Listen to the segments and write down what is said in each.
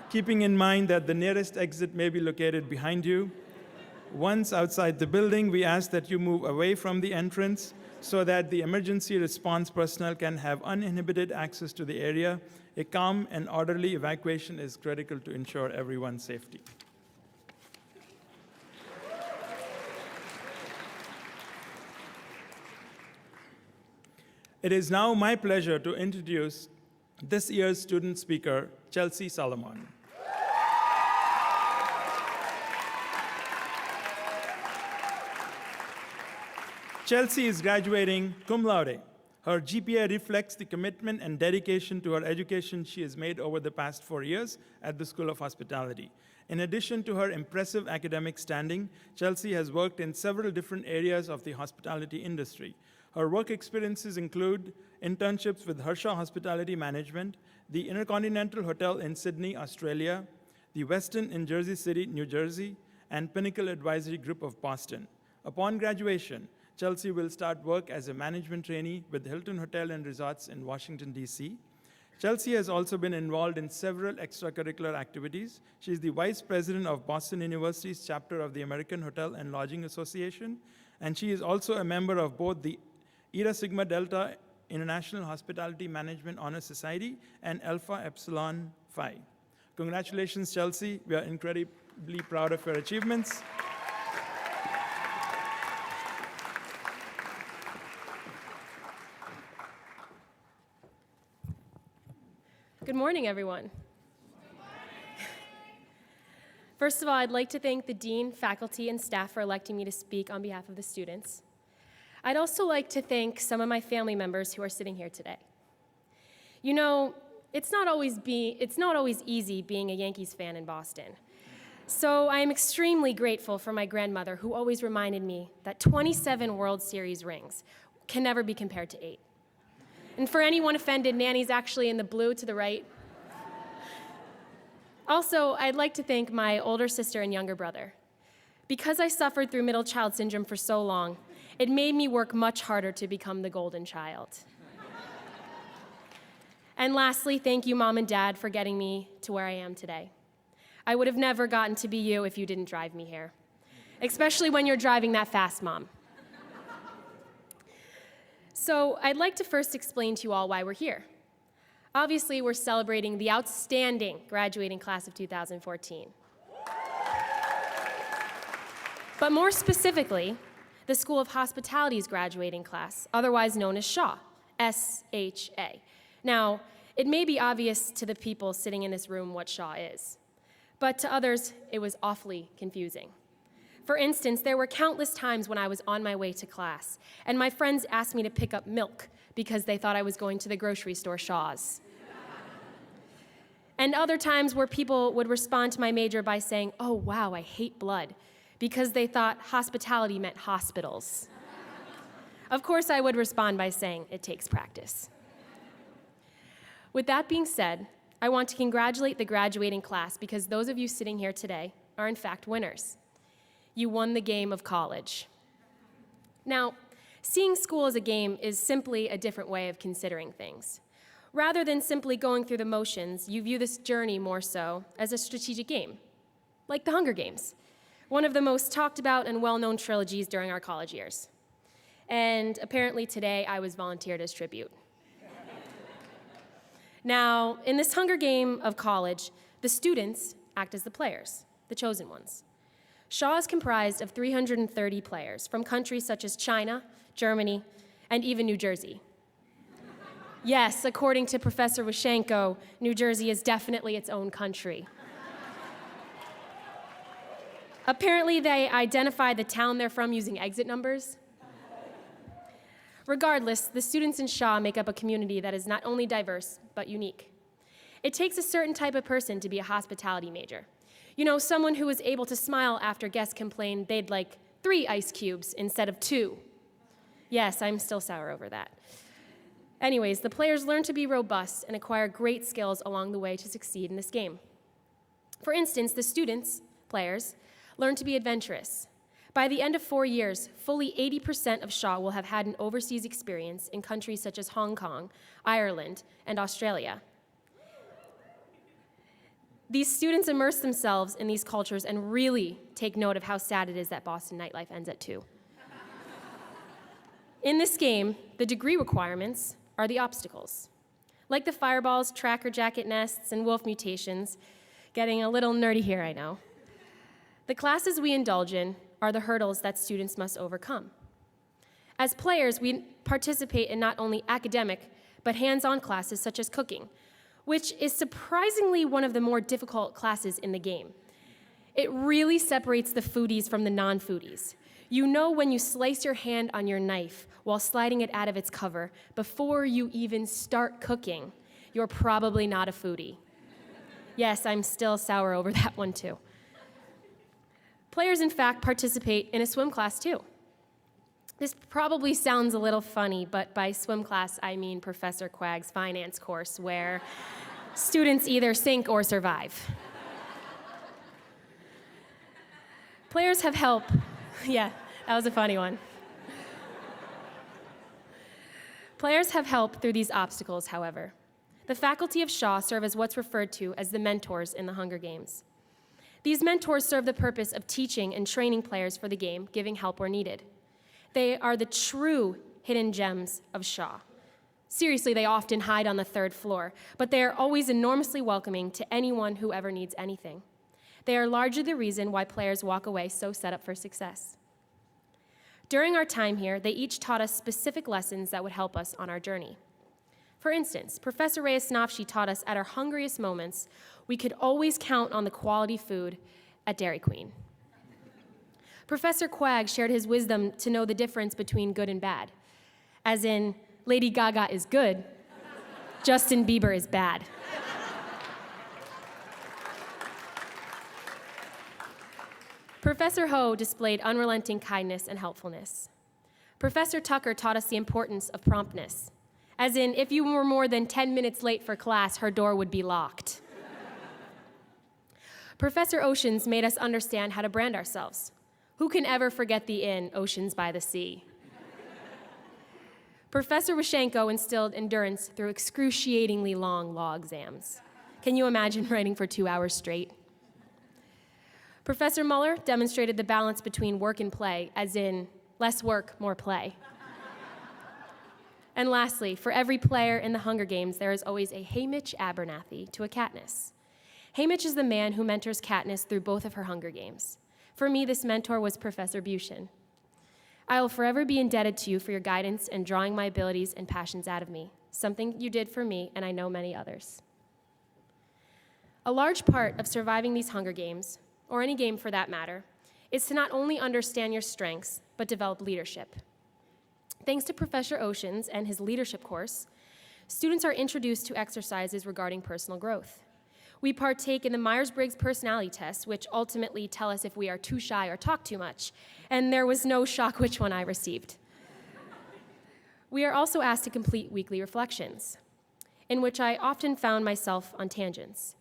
Keeping in mind that the nearest exit may be located behind you, once outside the building, we ask that you move away from the entrance so that the emergency response personnel can have uninhibited access to the area. A calm and orderly evacuation is critical to ensure everyone's safety. It is now my pleasure to introduce this year's student speaker, Chelsea Solomon. Chelsea is graduating cum laude. Her GPA reflects the commitment and dedication to her education she has made over the past 4 years at the School of Hospitality. In addition to her impressive academic standing, Chelsea has worked in several different areas of the hospitality industry. Her work experiences include internships with Hershaw Hospitality Management, the Intercontinental Hotel in Sydney, Australia, the Westin in Jersey City, New Jersey, and Pinnacle Advisory Group of Boston. Upon graduation, Chelsea will start work as a management trainee with Hilton Hotel and Resorts in Washington, D.C. Chelsea has also been involved in several extracurricular activities. She is the vice president of Boston University's chapter of the American Hotel and Lodging Association, and she is also a member of both the Eta Sigma Delta International Hospitality Management Honor Society and Alpha Epsilon Phi. Congratulations, Chelsea. We are incredibly proud of your achievements. Good morning, everyone. First of all, I'd like to thank the dean, faculty, and staff for electing me to speak on behalf of the students. I'd also like to thank some of my family members who are sitting here today. You know, it's not always easy being a Yankees fan in Boston. So I am extremely grateful for my grandmother, who always reminded me that 27 World Series rings can never be compared to 8. And for anyone offended, Nanny's actually in the blue to the right. Also, I'd like to thank my older sister and younger brother. Because I suffered through middle child syndrome for so long, it made me work much harder to become the golden child. And lastly, thank you, Mom and Dad, for getting me to where I am today. I would have never gotten to be you if you didn't drive me here, especially when you're driving that fast, Mom. So I'd like to first explain to you all why we're here. Obviously, we're celebrating the outstanding graduating class of 2014. But more specifically, the School of Hospitality's graduating class, otherwise known as SHA, S-H-A. Now, it may be obvious to the people sitting in this room what SHA is, but to others, it was awfully confusing. For instance, there were countless times when I was on my way to class, and my friends asked me to pick up milk because they thought I was going to the grocery store Shaw's. And other times where people would respond to my major by saying, "Oh, wow, I hate blood," because they thought hospitality meant hospitals. Of course, I would respond by saying, "It takes practice." With that being said, I want to congratulate the graduating class because those of you sitting here today are in fact winners. You won the game of college. Now, seeing school as a game is simply a different way of considering things. Rather than simply going through the motions, you view this journey more so as a strategic game, like the Hunger Games, one of the most talked about and well-known trilogies during our college years. And apparently today I was volunteered as tribute. Now, in this Hunger Game of college, the students act as the players, the chosen ones. SHA is comprised of 330 players from countries such as China, Germany, and even New Jersey. Yes, according to Professor Wyshenko, New Jersey is definitely its own country. Apparently, they identify the town they're from using exit numbers. Regardless, the students in SHA make up a community that is not only diverse, but unique. It takes a certain type of person to be a hospitality major. You know, someone who is able to smile after guests complain they'd like 3 ice cubes instead of 2. Yes, I'm still sour over that. Anyways, the players learn to be robust and acquire great skills along the way to succeed in this game. For instance, the students, players, learn to be adventurous. By the end of 4 years, fully 80% of SHA will have had an overseas experience in countries such as Hong Kong, Ireland, and Australia. These students immerse themselves in these cultures and really take note of how sad it is that Boston nightlife ends at 2. In this game, the degree requirements are the obstacles. Like the fireballs, tracker jacket nests, and wolf mutations, getting a little nerdy here, I know. The classes we indulge in are the hurdles that students must overcome. As players, we participate in not only academic, but hands-on classes such as cooking, which is surprisingly one of the more difficult classes in the game. It really separates the foodies from the non-foodies. You know when you slice your hand on your knife while sliding it out of its cover before you even start cooking, you're probably not a foodie. Yes, I'm still sour over that one too. Players, in fact, participate in a swim class too. This probably sounds a little funny, but by swim class, I mean Professor Quagg's finance course, where students either sink or survive. Players have help. Yeah, that was a funny one. Players have help through these obstacles, however. The faculty of Shaw serve as what's referred to as the mentors in the Hunger Games. These mentors serve the purpose of teaching and training players for the game, giving help where needed. They are the true hidden gems of Shaw. Seriously, they often hide on the 3rd floor, but they are always enormously welcoming to anyone who ever needs anything. They are largely the reason why players walk away so set up for success. During our time here, they each taught us specific lessons that would help us on our journey. For instance, Professor Reyes Nafshi taught us at our hungriest moments, we could always count on the quality food at Dairy Queen. Professor Quagg shared his wisdom to know the difference between good and bad, as in, Lady Gaga is good, Justin Bieber is bad. Professor Ho displayed unrelenting kindness and helpfulness. Professor Tucker taught us the importance of promptness, as in, if you were more than 10 minutes late for class, her door would be locked. Professor Oceans made us understand how to brand ourselves. Who can ever forget the inn, Oceans by the Sea? Professor Washenko instilled endurance through excruciatingly long law exams. Can you imagine writing for 2 hours straight? Professor Muller demonstrated the balance between work and play, as in, less work, more play. And lastly, for every player in the Hunger Games, there is always a Haymitch Abernathy to a Katniss. Haymitch is the man who mentors Katniss through both of her Hunger Games. For me, this mentor was Professor Bushin. I will forever be indebted to you for your guidance and drawing my abilities and passions out of me, something you did for me and I know many others. A large part of surviving these Hunger Games, or any game for that matter, is to not only understand your strengths, but develop leadership. Thanks to Professor Oceans and his leadership course, students are introduced to exercises regarding personal growth. We partake in the Myers-Briggs personality tests, which ultimately tell us if we are too shy or talk too much, and there was no shock which one I received. We are also asked to complete weekly reflections, in which I often found myself on tangents.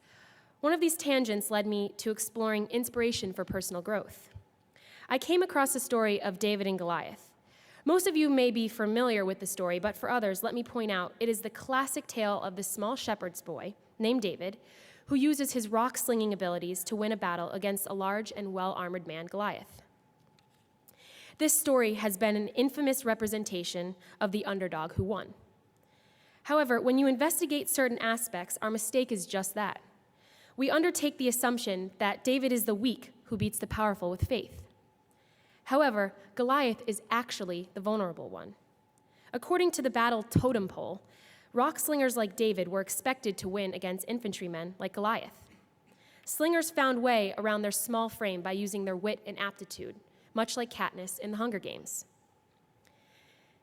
One of these tangents led me to exploring inspiration for personal growth. I came across the story of David and Goliath. Most of you may be familiar with the story, but for others, let me point out, it is the classic tale of the small shepherd's boy, named David, who uses his rock-slinging abilities to win a battle against a large and well-armored man, Goliath. This story has been an infamous representation of the underdog who won. However, when you investigate certain aspects, our mistake is just that. We undertake the assumption that David is the weak who beats the powerful with faith. However, Goliath is actually the vulnerable one. According to the battle totem pole, rock slingers like David were expected to win against infantrymen like Goliath. Slingers found way around their small frame by using their wit and aptitude, much like Katniss in the Hunger Games.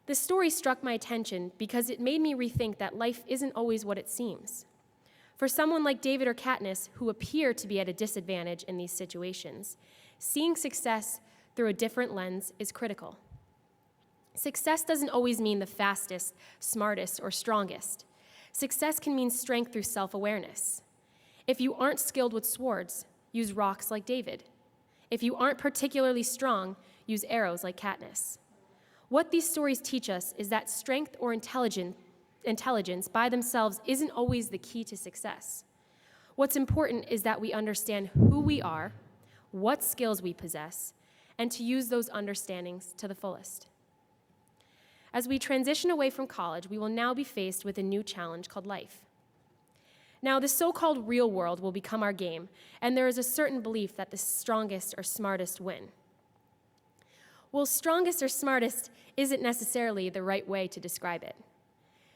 This story struck my attention because it made me rethink that life isn't always what it seems. For someone like David or Katniss, who appear to be at a disadvantage in these situations, seeing success through a different lens is critical. Success doesn't always mean the fastest, smartest, or strongest. Success can mean strength through self-awareness. If you aren't skilled with swords, use rocks like David. If you aren't particularly strong, use arrows like Katniss. What these stories teach us is that strength or intelligence by themselves isn't always the key to success. What's important is that we understand who we are, what skills we possess, and to use those understandings to the fullest. As we transition away from college, we will now be faced with a new challenge called life. Now, the so-called real world will become our game, and there is a certain belief that the strongest or smartest win. Well, strongest or smartest isn't necessarily the right way to describe it.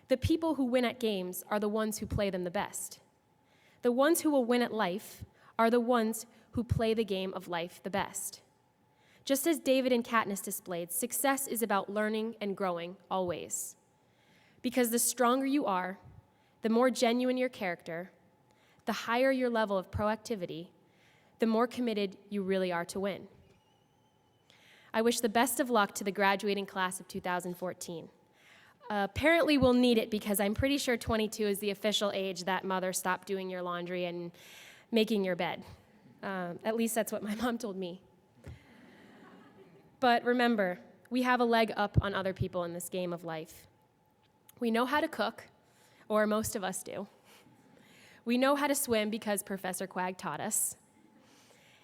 The people who win at games are the ones who play them the best. The ones who will win at life are the ones who play the game of life the best. Just as David and Katniss displayed, success is about learning and growing always. Because the stronger you are, the more genuine your character, the higher your level of proactivity, the more committed you really are to win. I wish the best of luck to the graduating class of 2014. Apparently we'll need it because I'm pretty sure 22 is the official age that mother stopped doing your laundry and making your bed. At least that's what my mom told me. But remember, we have a leg up on other people in this game of life. We know how to cook, or most of us do. We know how to swim because Professor Quag taught us.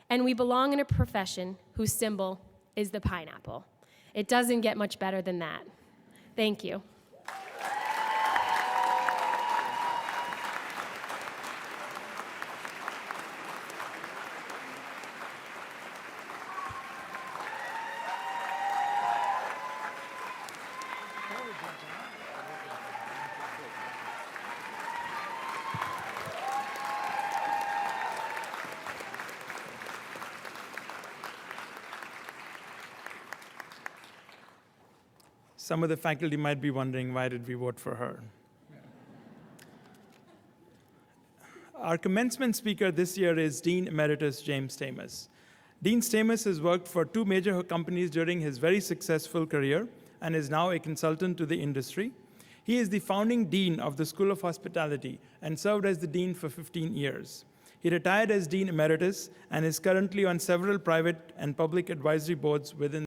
And we belong in a profession whose symbol is the pineapple. It doesn't get much better than that. Thank you. Some of the faculty might be wondering, why did we vote for her? Our commencement speaker this year is Dean Emeritus James Stamos. Dean Stamos has worked for 2 major companies during his very successful career and is now a consultant to the industry. He is the founding dean of the School of Hospitality and served as the dean for 15 years. He retired as Dean Emeritus and is currently on several private and public advisory boards within